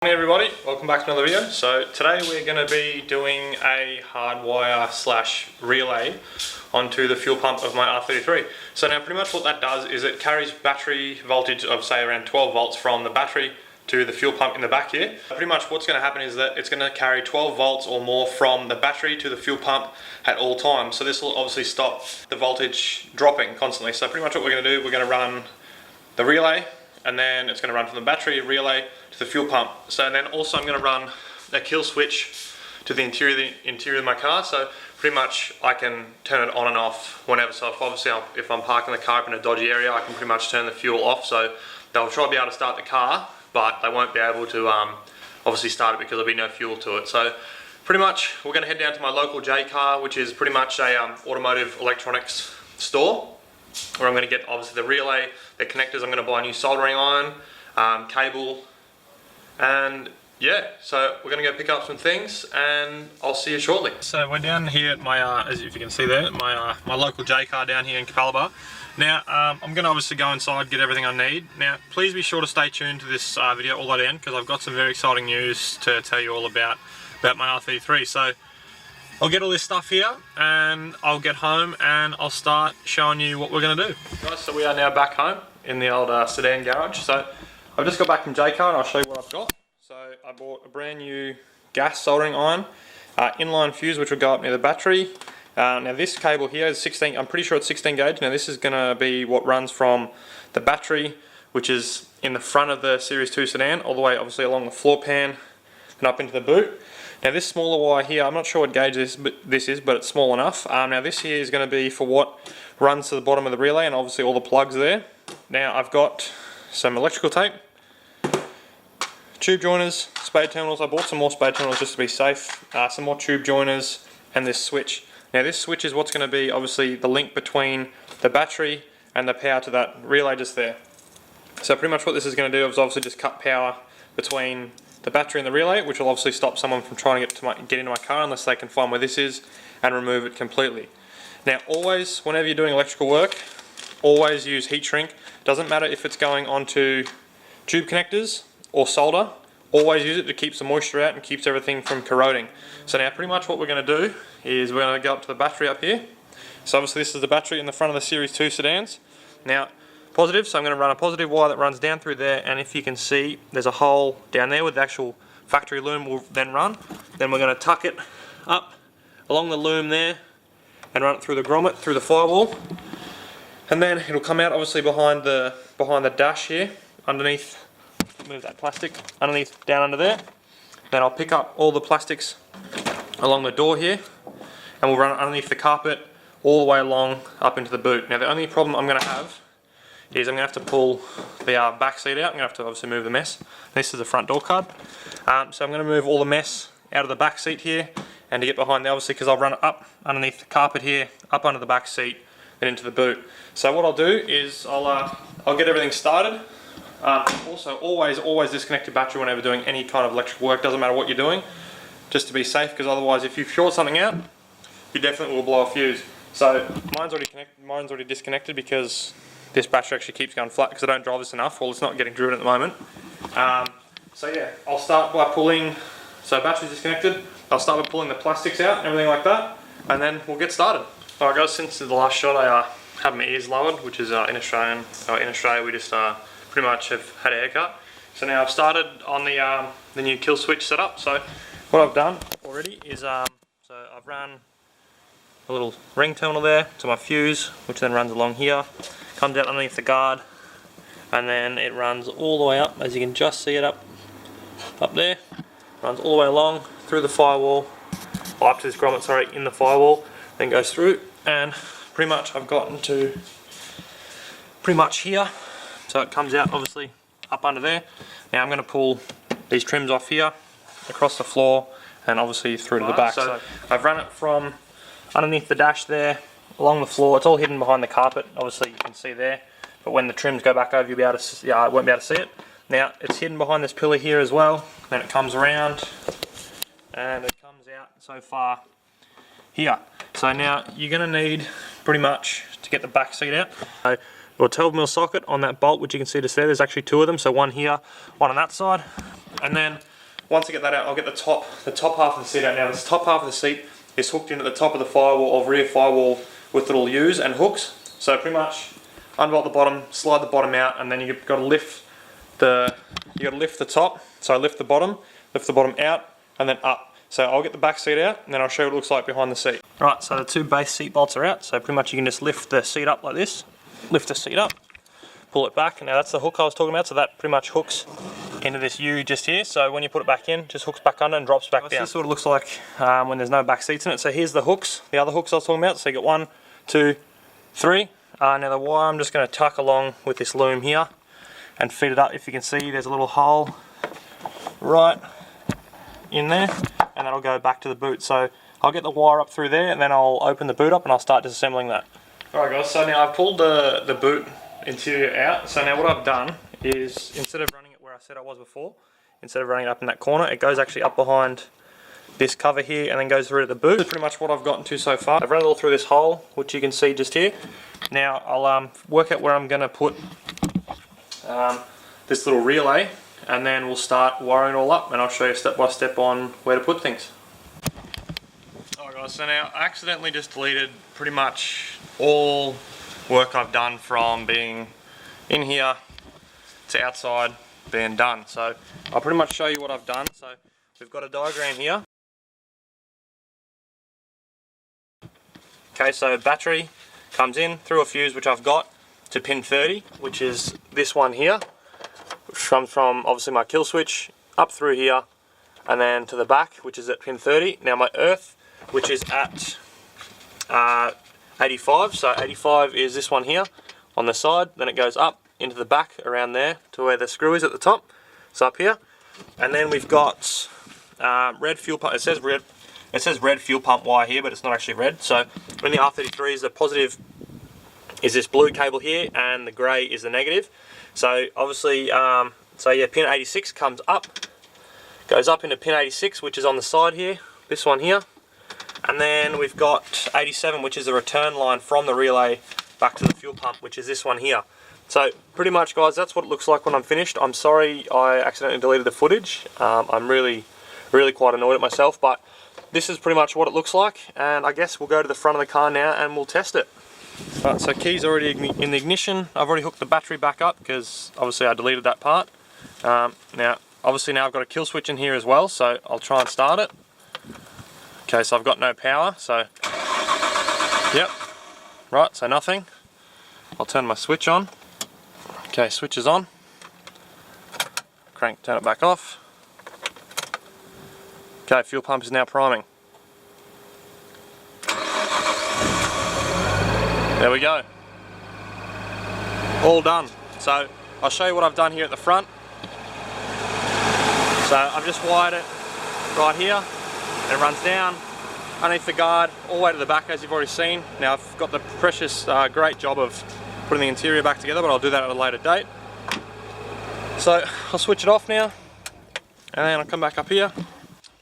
Hey everybody, welcome back to another video. So today we're going to be doing a hardwire slash relay onto the fuel pump of my R33. So now pretty much what that does is it carries battery voltage of say around 12 volts from the battery to the fuel pump in the back here. Pretty much what's going to happen is that it's going to carry 12 volts or more from the battery to the fuel pump at all times. So this will obviously stop the voltage dropping constantly. So pretty much what we're going to do, we're going to run the relay, and then it's going to run from the battery relay to the fuel pump. So then also I'm going to run a kill switch to the interior of my car, so pretty much I can turn it on and off whenever. So if I'm parking the car up in a dodgy area, I can pretty much turn the fuel off, so they'll try to be able to start the car, but they won't be able to obviously start it because there'll be no fuel to it. So pretty much we're going to head down to my local J car, which is pretty much a automotive electronics store, where I'm going to get obviously the relay, the connectors. I'm going to buy a new soldering iron, cable, and yeah, so we're going to go pick up some things and I'll see you shortly. So we're down here at my, as if you can see there, my local J car down here in Capalaba. Now I'm going to obviously go inside, get everything I need. Now please be sure to stay tuned to this video all the way down, because I've got some very exciting news to tell you all about my R33. So I'll get all this stuff here and I'll get home and I'll start showing you what we're going to do. Guys, so we are now back home in the old sedan garage. So I've just got back from J car and I'll show you what I've got. So I bought a brand new gas soldering iron, inline fuse which will go up near the battery. Now this cable here is 16, I'm pretty sure it's 16 gauge. Now this is going to be what runs from the battery, which is in the front of the Series 2 sedan, all the way obviously along the floor pan and up into the boot. Now this smaller wire here, I'm not sure what gauge this is, but it's small enough. Now this here is going to be for what runs to the bottom of the relay, and obviously all the plugs there. Now I've got some electrical tape, tube joiners, spade terminals. I bought some more spade terminals just to be safe, some more tube joiners, and this switch. Now this switch is what's going to be obviously the link between the battery and the power to that relay just there. So pretty much what this is going to do is obviously just cut power between the battery and the relay, which will obviously stop someone from trying to get into my car unless they can find where this is and remove it completely. Now always, whenever you're doing electrical work, always use heat shrink. Doesn't matter if it's going onto tube connectors or solder, always use it to keep the moisture out and keeps everything from corroding. So now pretty much what we're going to do is we're going to go up to the battery up here. So obviously this is the battery in the front of the Series 2 sedans. Now positive, so I'm going to run a positive wire that runs down through there, and if you can see there's a hole down there with the actual factory loom will then run. Then we're going to tuck it up along the loom there and run it through the grommet, through the firewall, and then it'll come out obviously behind the dash here, underneath, move that plastic, underneath, down under there. Then I'll pick up all the plastics along the door here and we'll run it underneath the carpet all the way along up into the boot. Now the only problem I'm going to have is I'm going to have to pull the back seat out. I'm going to have to obviously move the mess. This is the front door card. So I'm going to move all the mess out of the back seat here, and to get behind there obviously, because I'll run it up underneath the carpet here, up under the back seat and into the boot. So what I'll do is I'll get everything started. Also always disconnect your battery whenever doing any kind of electrical work, doesn't matter what you're doing, just to be safe, because otherwise if you short something out you definitely will blow a fuse. So mine's already disconnected because this battery actually keeps going flat because I don't drive this enough. Well, it's not getting driven at the moment. So yeah, I'll start by pulling, so battery's disconnected, I'll start by pulling the plastics out and everything like that, and then we'll get started. Alright guys, since the last shot I have my ears lowered, which is in Australia we just pretty much have had a haircut. So now I've started on the new Killswitch setup. So what I've done already is, so I've run a little ring terminal there to my fuse, which then runs along here, comes out underneath the guard, and then it runs all the way up, as you can just see it up there, runs all the way along through the firewall, up to this grommet, sorry, in the firewall, then goes through, and pretty much I've gotten to pretty much here. So it comes out obviously up under there. Now I'm going to pull these trims off here, across the floor, and obviously through to the back. So I've run it from underneath the dash there, along the floor. It's all hidden behind the carpet, obviously you can see there, but when the trims go back over you'll be able to, I won't be able to see it. Now it's hidden behind this pillar here as well, then it comes around and it comes out so far here. So now you're going to need pretty much to get the back seat out. So a 12mm socket on that bolt, which you can see just there. There's actually two of them, so one here, one on that side, and then once I get that out, I'll get the top half of the seat out. Now this top half of the seat is hooked into the top of the firewall, or rear firewall, with little U's and hooks. So pretty much unbolt the bottom, slide the bottom out, and then you've got to lift the top. So lift the bottom out, and then up. So I'll get the back seat out, and then I'll show you what it looks like behind the seat. Right, so the two base seat bolts are out. So pretty much you can just lift the seat up like this. Lift the seat up, pull it back. Now that's the hook I was talking about. So that pretty much hooks into this U just here. So when you put it back in, just hooks back under and drops back down. This is what it looks like when there's no back seats in it. So here's the hooks, the other hooks I was talking about. So you got 1, 2, 3. Now the wire I'm just going to tuck along with this loom here and feed it up. If you can see, there's a little hole right in there, and that'll go back to the boot. So I'll get the wire up through there, and then I'll open the boot up and I'll start disassembling that. Alright guys, so now I've pulled the boot interior out. So now what I've done is, instead of running it where I said I was before, instead of running it up in that corner, it goes actually up behind this cover here and then goes through to the boot. That's pretty much what I've gotten to so far. I've run it all through this hole, which you can see just here. Now I'll work out where I'm going to put this little relay, and then we'll start wiring it all up, and I'll show you step by step on where to put things. Alright guys, so now I accidentally just deleted pretty much all work I've done from being in here to outside being done. So I'll pretty much show you what I've done. So we've got a diagram here. Okay, so battery comes in through a fuse which I've got to pin 30, which is this one here, which comes from obviously my kill switch up through here and then to the back, which is at pin 30. Now my earth, which is at 85, so 85 is this one here on the side, then it goes up into the back around there to where the screw is at the top, so up here. And then we've got red fuel pump. It says red fuel pump wire here, but it's not actually red. So in the R33s, the positive is this blue cable here, and the grey is the negative. So obviously, so yeah, pin 86 comes up, goes up into pin 86, which is on the side here, this one here. And then we've got 87, which is a return line from the relay back to the fuel pump, which is this one here. So pretty much guys, that's what it looks like when I'm finished. I'm sorry I accidentally deleted the footage. I'm really quite annoyed at myself, but this is pretty much what it looks like, and I guess we'll go to the front of the car now and we'll test it. Right, so key's already in the ignition. I've already hooked the battery back up because obviously I deleted that part. Now I've got a kill switch in here as well, so I'll try and start it. Okay, so I've got no power, so yep, right, so nothing. I'll turn my switch on. Okay, switch is on. Turn it back off. Okay, fuel pump is now priming. There we go. All done. So I'll show you what I've done here at the front. So I've just wired it right here. It runs down underneath the guard all the way to the back, as you've already seen. Now I've got the precious great job of putting the interior back together, but I'll do that at a later date. So I'll switch it off now, and then I'll come back up here.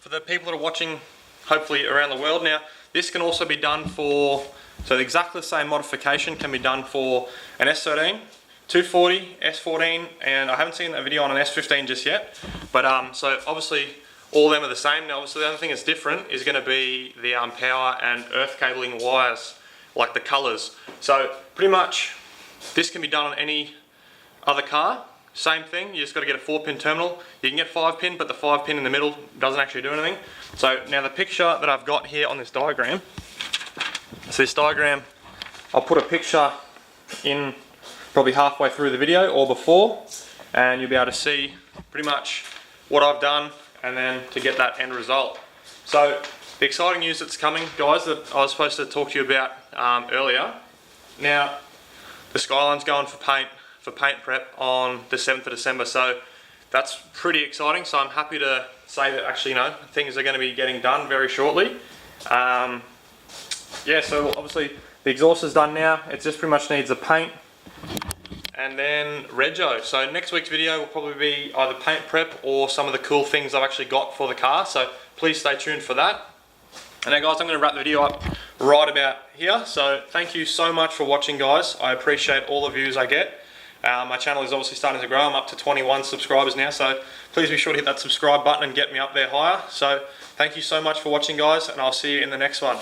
For the people that are watching, hopefully around the world now, this can also be done for, so exactly the same modification can be done for an S13, 240, S14, and I haven't seen that video on an S15 just yet, but so obviously all of them are the same. Now obviously the only thing that's different is going to be the power and earth cabling wires, like the colours. So pretty much this can be done on any other car. Same thing, you just got to get a 4-pin terminal. You can get 5-pin, but the 5-pin in the middle doesn't actually do anything. So now the picture that I've got here on this diagram, so this diagram, I'll put a picture in probably halfway through the video or before, and you'll be able to see pretty much what I've done and then to get that end result. So the exciting news that's coming, guys, that I was supposed to talk to you about earlier. Now the Skyline's going for paint prep on the 7th of December, so that's pretty exciting. So I'm happy to say that actually, you know, things are going to be getting done very shortly. Yeah, so obviously the exhaust is done now. It just pretty much needs a paint and then rego. So next week's video will probably be either paint prep or some of the cool things I've actually got for the car, so please stay tuned for that. And now guys, I'm going to wrap the video up right about here. So thank you so much for watching, guys. I appreciate all the views I get. My channel is obviously starting to grow. I'm up to 21 subscribers now, so please be sure to hit that subscribe button and get me up there higher. So thank you so much for watching, guys, and I'll see you in the next one.